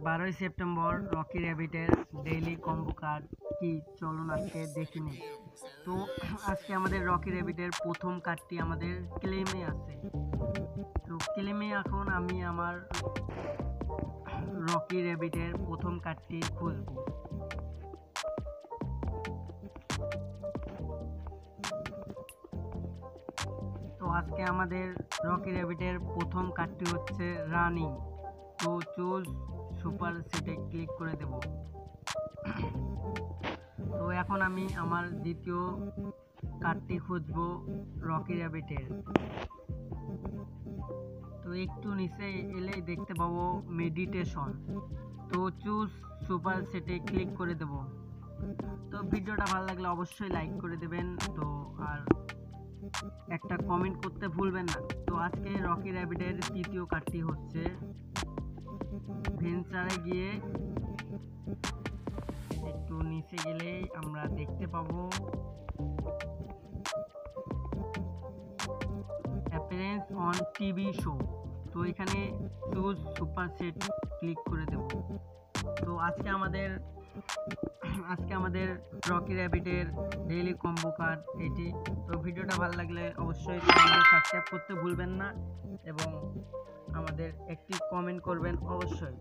12ই September Rocky র্যাবিটের daily combo card কি চলুন আজকে দেখে নিই। তো আজকে আমাদের রকি র্যাবিটের প্রথম কার্ডটি আমাদের ক্লেমে আছে। তো ক্লেমে এখন আমি আমার রকি র্যাবিটের প্রথম কার্ডটি খুঁজব। তো আজকে আমাদের রকি র্যাবিটের প্রথম কার্ডটি হচ্ছে রানিং। তো চুজ সুপার সেটে ক্লিক করে দেব। তো এখন আমি আমার দ্বিতীয় কার্ডটি খুঁজব রকি র্যাবিটের। তো একটু নিচে এলেই দেখতে পাবো মেডিটেশন। তো চুজ সুপার সেটে ক্লিক করে দেব। তো ভিডিওটা ভালো লাগলে অবশ্যই লাইক করে দেবেন। তো আর একটা কমেন্ট করতে ভুলবেন না। তো আজকে রকি র্যাবিটের তৃতীয় কার্ডটি হচ্ছে ভেঞ্চারে গিয়ে একটু নিচে গেলেই আমরা দেখতে পাবো অ্যাপিয়ারেন্স অন টিভি শো। তো এখানে চুজ সুপার সেট ক্লিক করে দেব। তো আজকে আমাদের রকি র্যাবিটের ডেইলি কম্বো কার্ড এটি। তো ভিডিওটা ভালো লাগলে অবশ্যই চ্যানেলটি সাবস্ক্রাইব করতে ভুলবেন না এবং আমাদের একটি কমেন্ট করবেন অবশ্যই।